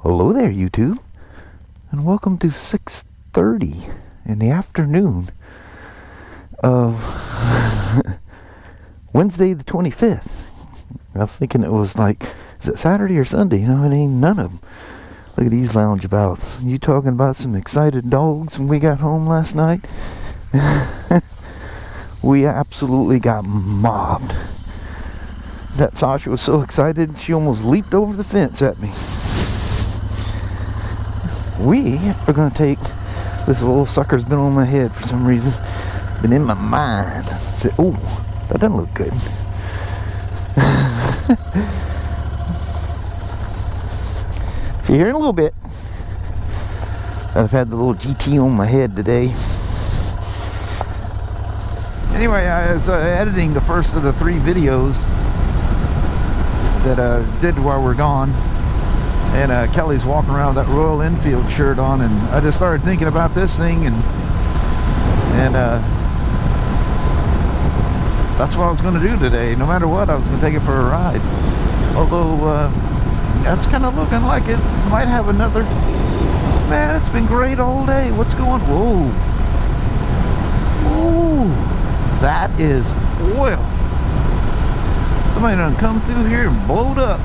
Hello there, YouTube, and welcome to 6:30 in the afternoon of Wednesday the 25th. I was thinking it was like, is it Saturday or Sunday? You know, it ain't none of them. Look at these loungeabouts. You talking about some excited dogs when we got home last night? We absolutely got mobbed. That Sasha was so excited, she almost leaped over the fence at me. We are going to take, this little sucker's been on my head for some reason, been in my mind. Say, oh, that doesn't look good. See, here in a little bit, I've had the little GT on my head today. Anyway, I was editing the first of the 3 videos that I did while we're gone, and Kelly's walking around with that Royal Enfield shirt on, and I just started thinking about this thing, and that's what I was going to do today. No matter what, I was going to take it for a ride. Although that's kind of looking like it might have another. Man, it's been great all day. What's going? Whoa! Ooh, that is oil. Somebody done come through here and blowed up.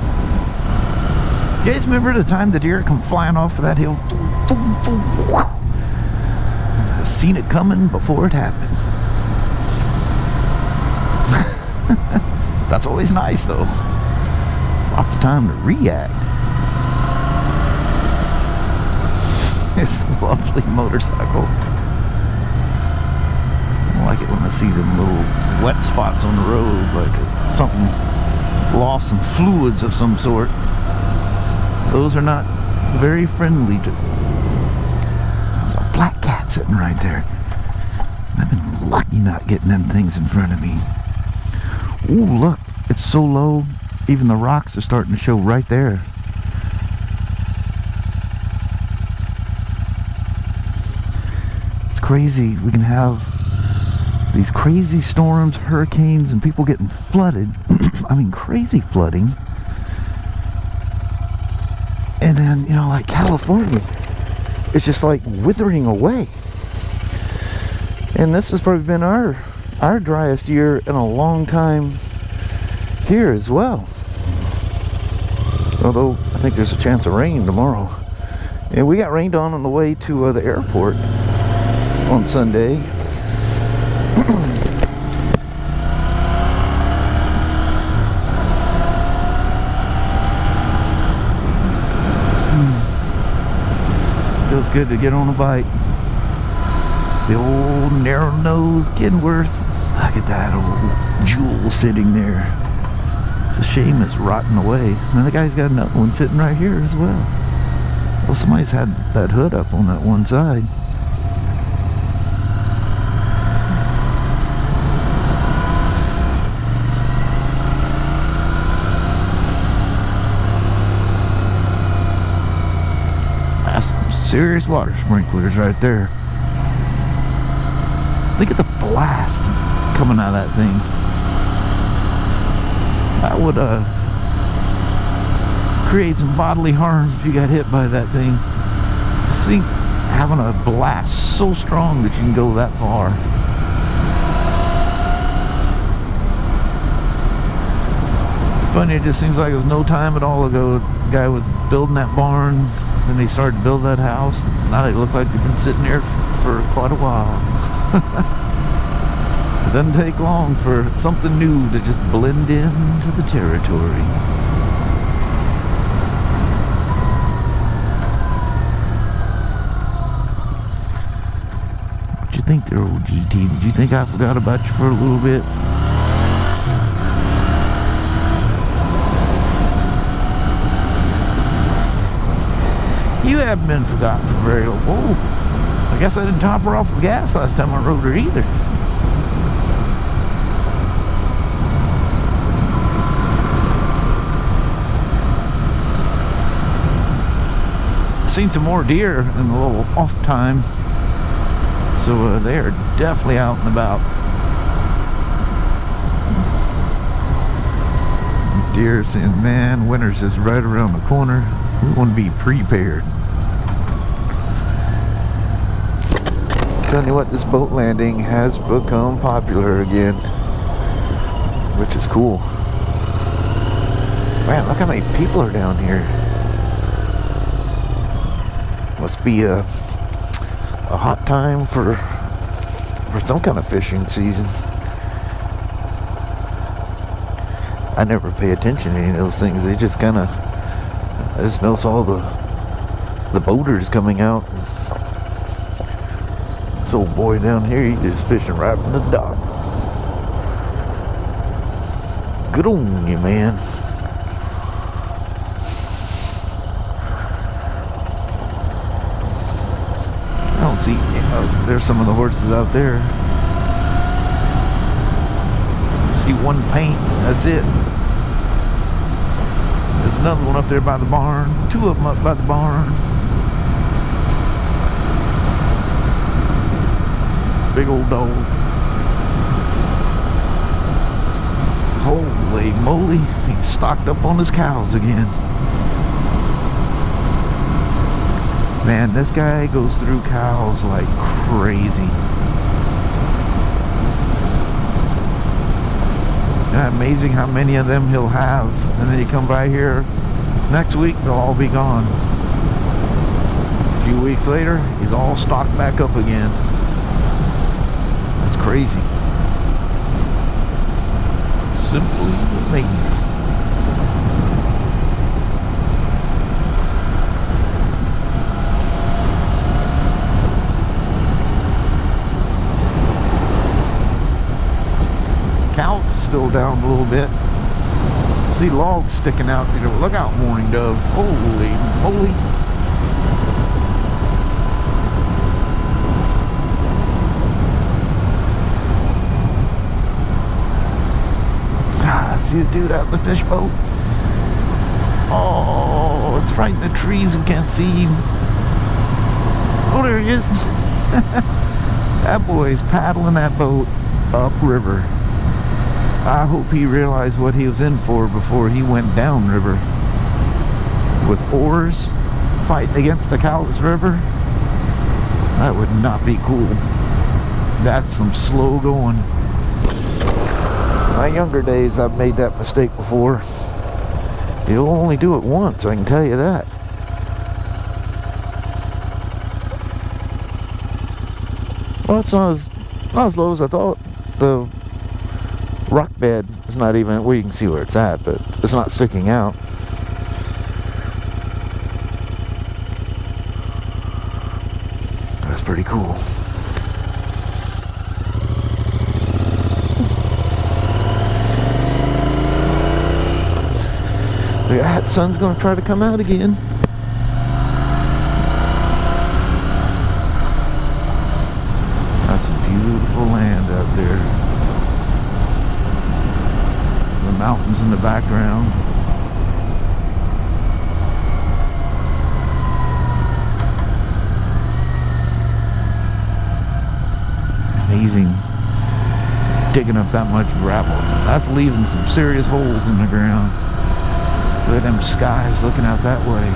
You guys remember the time the deer come flying off of that hill? I seen it coming before it happened. That's always nice though. Lots of time to react. It's a lovely motorcycle. I like it when I see them little wet spots on the road, like something lost some fluids of some sort. Those are not very friendly to. There's a black cat sitting right there. I've been lucky not getting them things in front of me. Ooh, look, it's so low, even the rocks are starting to show right there. It's crazy. We can have these crazy storms, hurricanes, and people getting flooded. I mean, crazy flooding. And then, you know, like California, it's just like withering away. And this has probably been our driest year in a long time here as well. Although I think there's a chance of rain tomorrow. And we got rained on the way to the airport on Sunday. Feels good to get on a bike. The old narrow nose Kenworth. Look at that old jewel sitting there. It's a shame it's rotting away. And the guy's got another one sitting right here as well. Well, somebody's had that hood up on that one side. That's some serious water sprinklers right there. Look at the blast coming out of that thing. That would create some bodily harm if you got hit by that thing. Just think having a blast so strong that you can go that far. It's funny, it just seems like it was no time at all ago. The guy was building that barn, then they started to build that house. Now they look like they've been sitting there for quite a while. It doesn't take long for something new to just blend into the territory. What you think there, old GT? Did you think I forgot about you for a little bit? You haven't been forgotten for very long. Whoa. I guess I didn't top her off with gas last time I rode her either. Seen some more deer in a little off time, so they are definitely out and about. Deer saying, man, winter's just right around the corner. We want to be prepared. Telling you what, this boat landing has become popular again, which is cool. Man, look how many people are down here. Must be a hot time for some kind of fishing season. I never pay attention to any of those things. They just kind of, I just notice all the boaters coming out. This old boy down here, he's just fishing right from the dock. Good on you, man. I don't see, there's some of the horses out there. I see one paint, that's it. There's another one up there by the barn. Two of them up by the barn. Big old dog. Holy moly, he's stocked up on his cows again. Man, this guy goes through cows like crazy. And amazing how many of them he'll have. And then you come by here next week, they'll all be gone. A few weeks later, he's all stocked back up again. That's crazy. Simply amazing. Count's still down a little bit. See logs sticking out. You know, look out, mourning dove. Holy moly. See the dude out in the fish boat? Oh, it's right in the trees. We can't see him. Oh, there he is. That boy's paddling that boat upriver. I hope he realized what he was in for before he went downriver. With oars, fighting against the Cowlitz River. That would not be cool. That's some slow going. My younger days, I've made that mistake before. You'll only do it once, I can tell you that. Well, it's not as low as I thought. The rock bed is not even, well, you can see where it's at, but it's not sticking out. That's pretty cool. That sun's gonna try to come out again. That's some beautiful land out there. The mountains in the background. It's amazing digging up that much gravel. That's leaving some serious holes in the ground. Look at them skies looking out that way.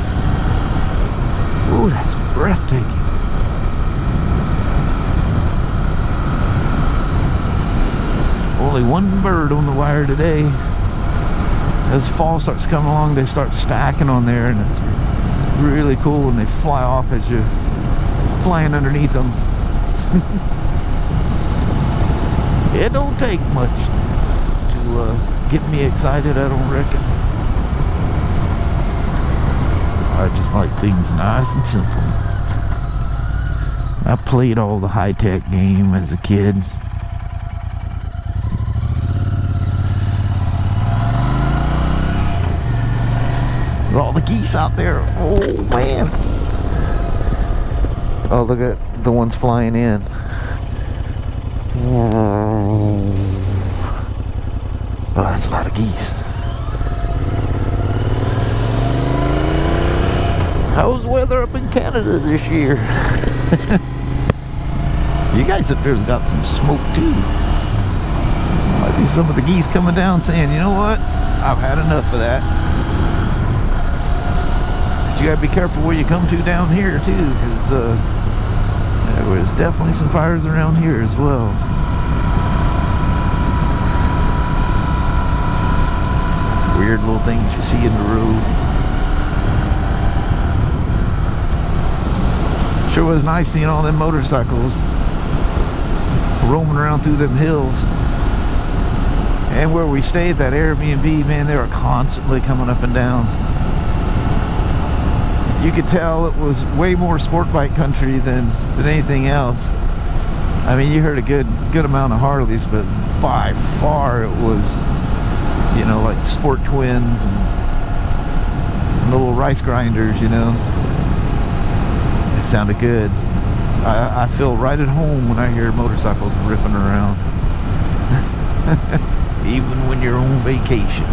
Ooh, that's breathtaking. Only one bird on the wire today. As fall starts coming along, they start stacking on there, and it's really cool when they fly off as you're flying underneath them. It don't take much to get me excited, I don't reckon. I just like things nice and simple. I played all the high-tech game as a kid. Look at all the geese out there. Oh, man. Oh, look at the ones flying in. Oh, that's a lot of geese. How's the weather up in Canada this year? You guys up there's got some smoke too. Might be some of the geese coming down saying, you know what? I've had enough of that. you gotta be careful where you come to down here too, because there was definitely some fires around here as well. Weird little things you see in the road. Sure was nice seeing all them motorcycles roaming around through them hills. And where we stayed, that Airbnb, man, they were constantly coming up and down. You could tell it was way more sport bike country than anything else. I mean, you heard a good amount of Harleys, but by far it was, you know, like sport twins and little rice grinders, you know. It sounded good. I feel right at home when I hear motorcycles ripping around. Even when you're on vacation.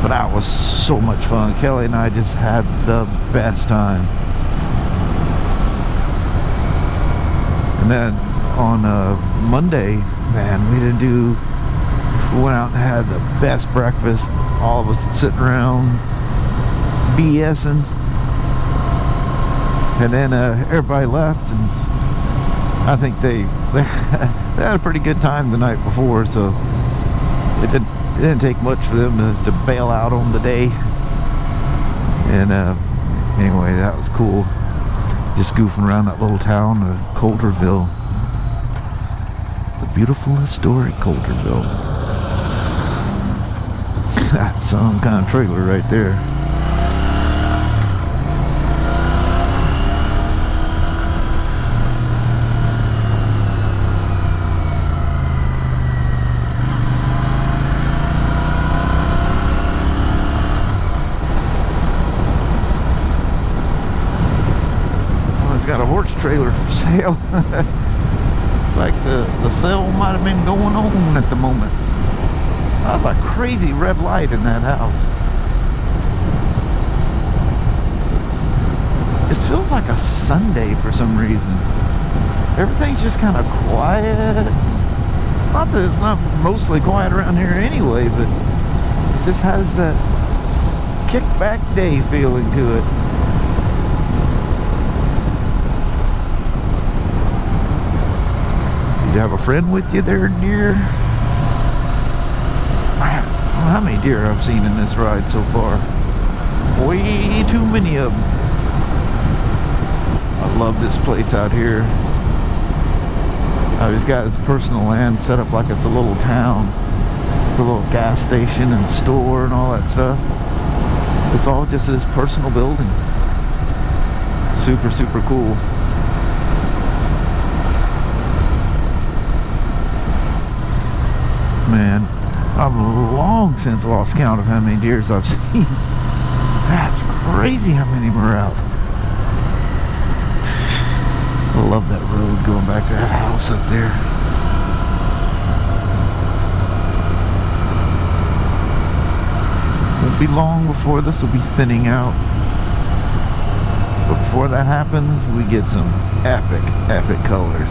But that was so much fun. Kelly and I just had the best time. And then on Monday, man, we went out and had the best breakfast. All of us sitting around BSing. And then everybody left, and I think they had a pretty good time the night before, so it didn't take much for them to bail out on the day. And anyway, that was cool. Just goofing around that little town of Coulterville. The beautiful historic Coulterville. That's some kind of trailer right there. Got a horse trailer for sale. It's like the sale might have been going on at the moment. That's a crazy red light in that house. It feels like a Sunday for some reason. Everything's just kind of quiet. Not that it's not mostly quiet around here anyway, but it just has that kickback day feeling to it. You have a friend with you there, deer? I don't know how many deer I've seen in this ride so far. Way too many of them. I love this place out here. He's got his personal land set up like it's a little town with a little gas station and store and all that stuff. It's all just his personal buildings. Super, super cool. Man, I've long since lost count of how many deers I've seen. That's crazy how many are out. I love that road going back to that house up there. Won't be long before this will be thinning out. But before that happens, we get some epic, epic colors.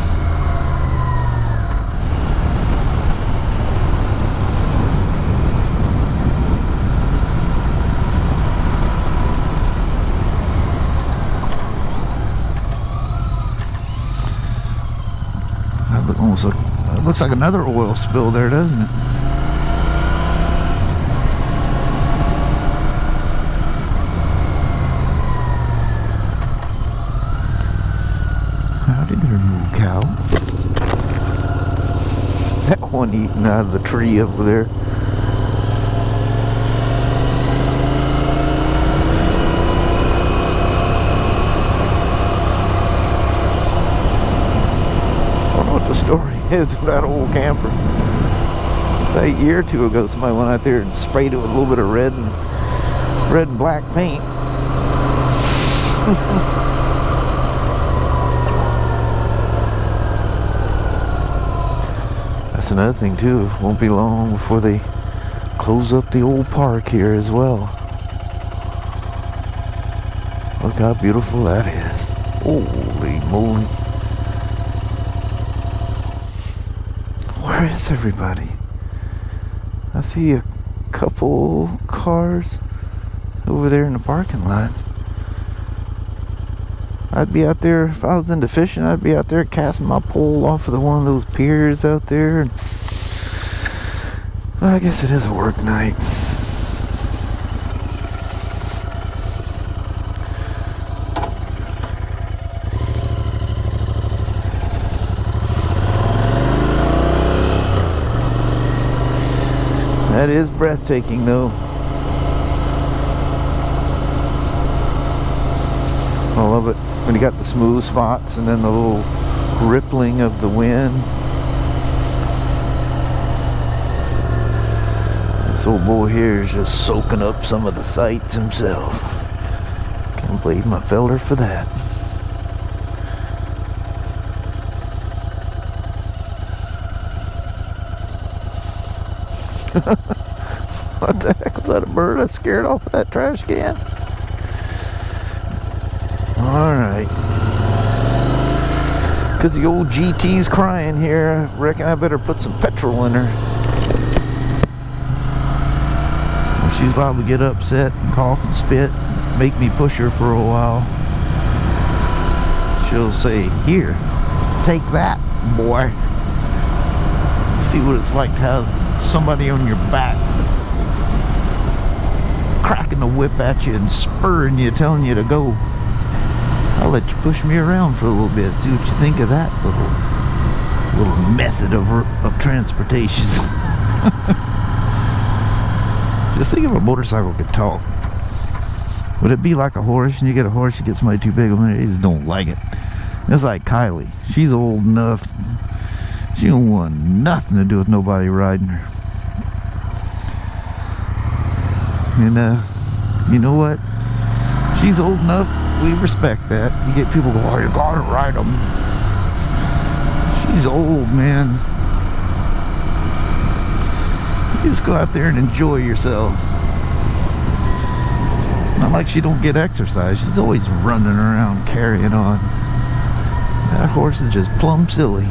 It looks like another oil spill there, doesn't it? Howdy there, moo cow. That one eating out of the tree over there. The story is of that old camper. It's a year or two ago, somebody went out there and sprayed it with a little bit of red and black paint. That's another thing too. It won't be long before they close up the old park here as well. Look how beautiful that is. Holy moly. Where is everybody? I see a couple cars. over there in the parking lot. I'd be out there, if I was into fishing, I'd be out there casting my pole off of one of those piers out there. Well, I guess it is a work night. That is breathtaking, though. I love it when you got the smooth spots and then the little rippling of the wind. This old boy here is just soaking up some of the sights himself. Can't blame my feller for that. What the heck was that, a bird I scared off of that trash can? Alright. Because the old GT's crying here, I reckon I better put some petrol in her. Well, she's liable to get upset and cough and spit, make me push her for a while. She'll say, "Here, take that, boy." See what it's like to have somebody on your back cracking the whip at you and spurring you, telling you to go. I'll let you push me around for a little bit, see what you think of that little method of transportation. Just think if a motorcycle could talk. Would it be like a horse, and you get a horse, you get somebody too big, they just don't like it. It's like Kylie. She's old enough. She don't want nothing to do with nobody riding her. And you know what? She's old enough. We respect that. You get people go, "Oh, you gotta ride them." She's old, man. You just go out there and enjoy yourself. It's not like she don't get exercise. She's always running around carrying on. That horse is just plumb silly.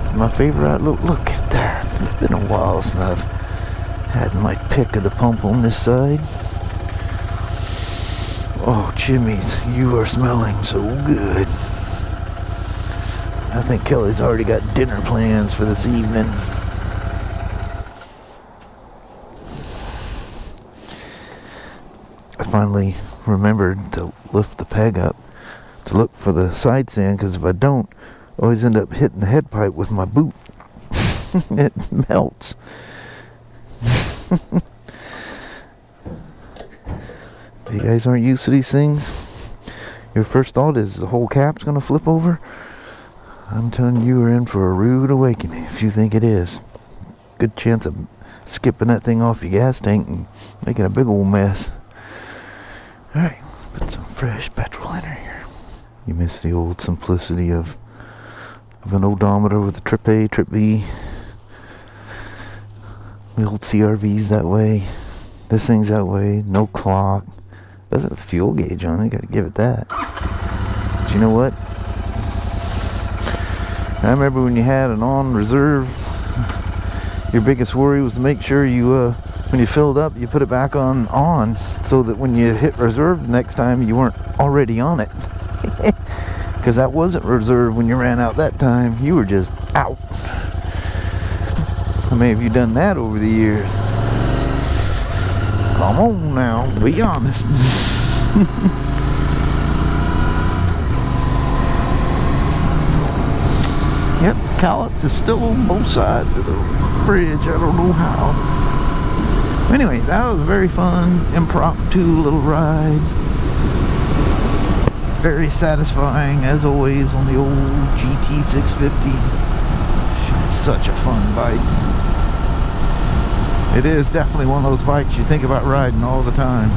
It's my favorite. Look at there. It's been a while since I've had my pick of the pump on this side. Oh, Jimmy's, you are smelling so good. I think Kelly's already got dinner plans for this evening. I finally remembered to lift the peg up to look for the side stand, because if I don't, I always end up hitting the head pipe with my boot. It melts. If you guys aren't used to these things, your first thought is the whole cap's gonna flip over. I'm telling you, you're in for a rude awakening if you think it is. Good chance of skipping that thing off your gas tank and making a big old mess. Alright, put some fresh petrol in here. You miss the old simplicity of an odometer with a trip A, trip B. The old CRV's that way. This thing's that way. No clock. Doesn't have a fuel gauge on it. You gotta give it that. But you know what? I remember when you had an on reserve, your biggest worry was to make sure you, when you filled up, you put it back on, so that when you hit reserve the next time, you weren't already on it. Because that wasn't reserve when you ran out that time. You were just out. How many of you done that over the years? Come on now, be honest. Yep, Callets is still on both sides of the bridge. I don't know how. Anyway, that was a very fun, impromptu little ride. Very satisfying, as always, on the old GT650. She's such a fun bike. It is definitely one of those bikes you think about riding all the time.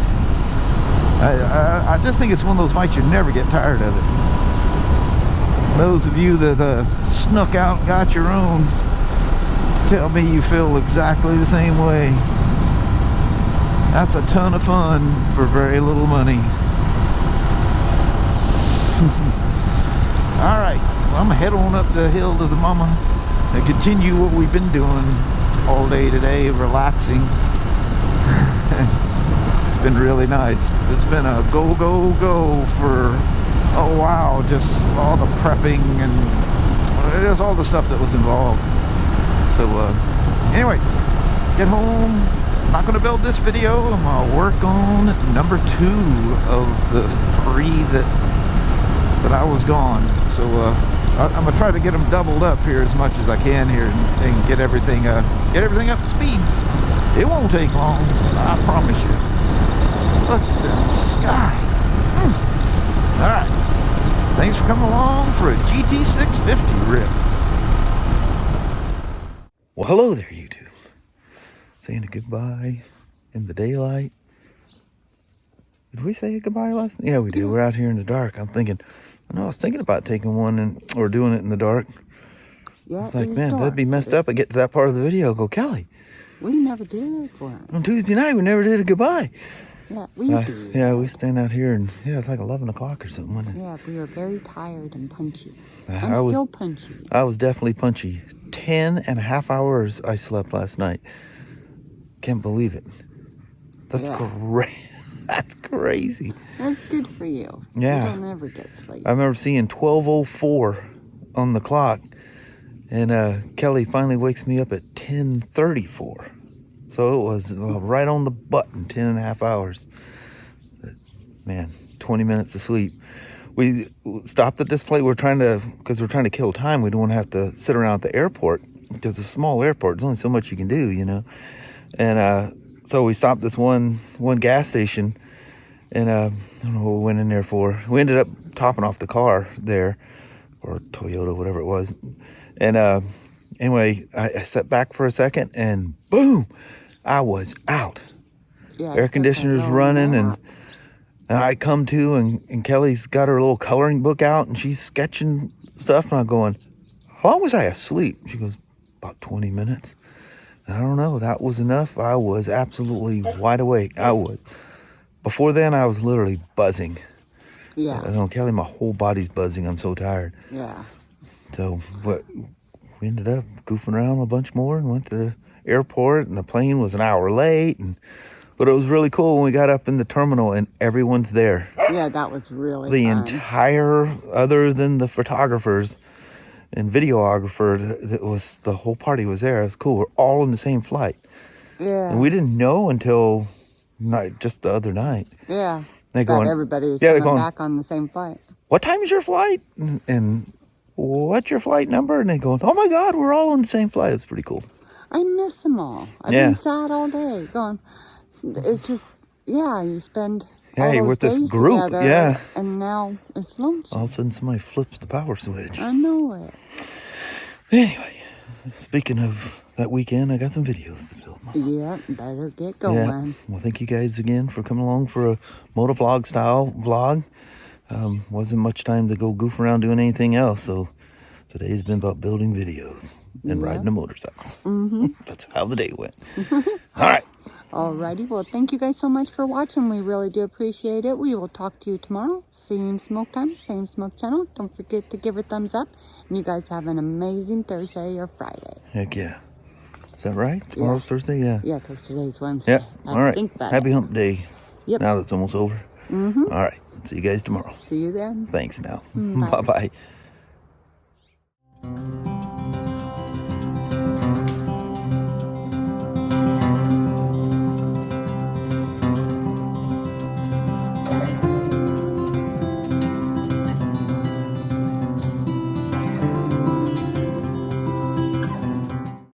I just think it's one of those bikes you never get tired of it. Those of you that snuck out and got your own, tell me you feel exactly the same way. That's a ton of fun for very little money. Alright, well, I'm gonna head on up the hill to the mama and continue what we've been doing all day today, relaxing. It's been really nice. It's been a go, go, go for a while. Just all the prepping and just all the stuff that was involved. So anyway, get home. I'm not going to build this video. I'm going to work on number 2 of the 3 that I was gone. So I'm going to try to get them doubled up here as much as I can here and get everything up to speed. It won't take long, I promise you. Look at the skies. Alright. Thanks for coming along for a GT650 Ripp. Well, hello there, YouTube. Saying a goodbye in the daylight. Did we say a goodbye last night? Yeah, we did. We're out here in the dark. I was thinking about taking one or doing it in the dark. Yeah, it's like, man, that'd be messed up. I get to that part of the video, go, Kelly. We never did one. On Tuesday night, we never did a goodbye. Yeah, we did. Yeah, we stand out here and, it's like 11 o'clock or something, wasn't it? Yeah, we were very tired and punchy. I'm still punchy. I was definitely punchy. 10.5 hours I slept last night. Can't believe it. That's great. That's crazy. That's good for you. Yeah. You don't ever get sleep. I remember seeing 12:04 on the clock. And Kelly finally wakes me up at 10:34. So it was right on the button, 10.5 hours. But, man, 20 minutes of sleep. We stopped at this place. Because we're trying to kill time. We don't want to have to sit around at the airport. Because it's a small airport. There's only so much you can do, you know. And so we stopped this one gas station. And I don't know what we went in there for. We ended up topping off the car there. Or Toyota, whatever it was. And anyway, I sat back for a second and boom, I was out. Yeah, air conditioner's running and I come to and Kelly's got her little coloring book out and she's sketching stuff and I'm going, how long was I asleep? She goes, about 20 minutes. And I don't know, that was enough. I was absolutely wide awake. Before then I was literally buzzing. Yeah. I know, Kelly, my whole body's buzzing. I'm so tired. Yeah. So we ended up goofing around a bunch more and went to the airport, and the plane was an hour late. But it was really cool when we got up in the terminal and everyone's there. Yeah, that was really fun. Entire, other than the photographers and videographer, the whole party was there. It was cool. We're all in the same flight. Yeah. And we didn't know until just the other night. Yeah. Everybody was going back on the same flight. What time is your flight? And what's your flight number? And they going, oh my God, we're all on the same flight. It's pretty cool. I miss them all. I've been sad all day going, it's just, you spend all those with days this group, together, and now it's lonesome. All of a sudden somebody flips the power switch. I know it. Anyway, speaking of that weekend, I got some videos to film. Yeah, better get going. Yeah. Well, thank you guys again for coming along for a motovlog style vlog. Wasn't much time to go goof around doing anything else, so today's been about building videos and riding a motorcycle. That's how the day went. All right. Alrighty, well, thank you guys so much for watching. We really do appreciate it. We will talk to you tomorrow. Same smoke time, same smoke channel. Don't forget to give it a thumbs up. And you guys have an amazing Thursday or Friday. Heck yeah. Is that right? Tomorrow's Thursday? Yeah. Yeah, because today's Wednesday. Yeah. All right. Happy hump day. Yep. Now that it's almost over. All right. See you guys tomorrow. See you then. Thanks now. Bye. Bye-bye.